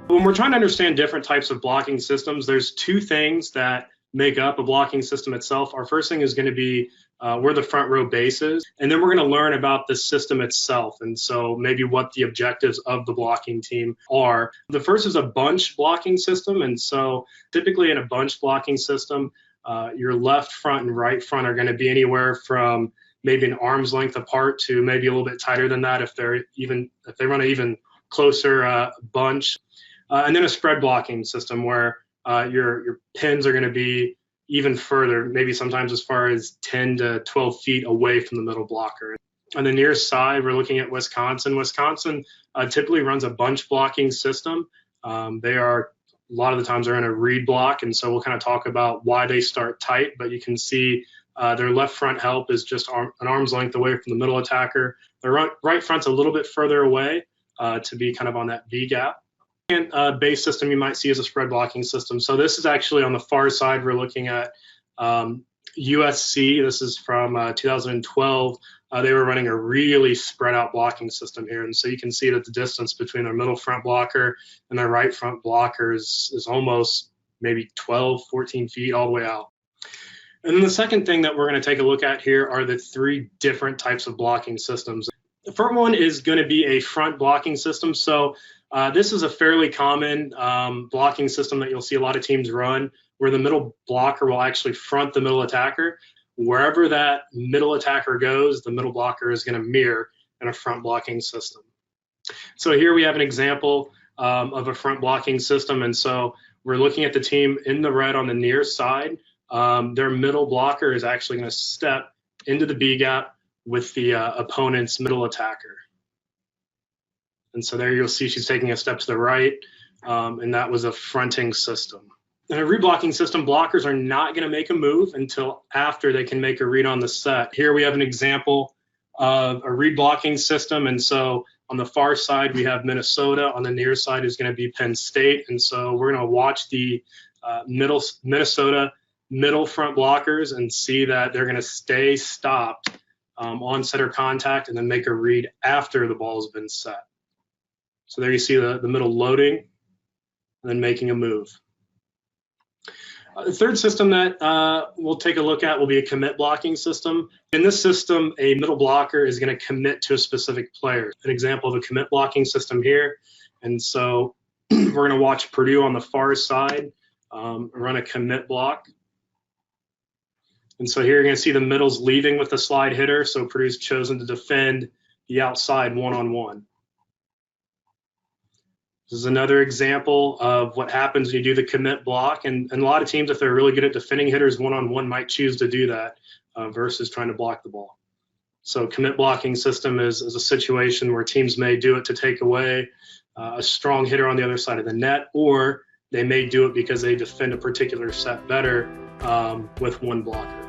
When we're trying to understand different types of blocking systems, there's two things that make up a blocking system itself. Our first thing is going to be where the front row base is, and then we're going to learn about the system itself, and so maybe what the objectives of the blocking team are. The first is a bunch blocking system, and so typically in a bunch blocking system, your left front and right front are going to be anywhere from maybe an arm's length apart to maybe a little bit tighter than that if they run an even closer bunch. And then a spread blocking system where your pins are going to be even further, maybe sometimes as far as 10 to 12 feet away from the middle blocker. On the near side, we're looking at Wisconsin. Wisconsin typically runs a bunch blocking system. They are, a lot of the times they're in a reed block, and so we'll kind of talk about why they start tight, but you can see their left front help is just an arm's length away from the middle attacker. Their right front's a little bit further away to be kind of on that V gap. And base system you might see as a spread blocking system. So this is actually on the far side. We're looking at USC. This is from 2012. They were running a really spread out blocking system here. And so you can see that the distance between their middle front blocker and their right front blocker is almost maybe 12, 14 feet all the way out. And then the second thing that we're going to take a look at here are the three different types of blocking systems. The first one is going to be a front blocking system. So this is a fairly common blocking system that you'll see a lot of teams run, where the middle blocker will actually front the middle attacker. Wherever that middle attacker goes, the middle blocker is going to mirror in a front blocking system. So here we have an example of a front blocking system. And so we're looking at the team in the red on the near side. Their middle blocker is actually going to step into the B gap with the opponent's middle attacker. And so there you'll see she's taking a step to the right, and that was a fronting system. In a reblocking system, blockers are not going to make a move until after they can make a read on the set. Here we have an example of a reblocking system, and so on the far side we have Minnesota. On the near side is going to be Penn State, and so we're going to watch the Minnesota middle front blockers and see that they're going to stay stopped on setter contact and then make a read after the ball has been set. So there you see the middle loading and then making a move. The third system that we'll take a look at will be a commit blocking system. In this system, a middle blocker is going to commit to a specific player. An example of a commit blocking system here. And so we're going to watch Purdue on the far side run a commit block. And so here you're going to see the middle's leaving with the slide hitter. So Purdue's chosen to defend the outside one-on-one. This is another example of what happens when you do the commit block. And a lot of teams, if they're really good at defending hitters one-on-one, might choose to do that versus trying to block the ball. So commit blocking system is a situation where teams may do it to take away a strong hitter on the other side of the net, or they may do it because they defend a particular set better with one blocker.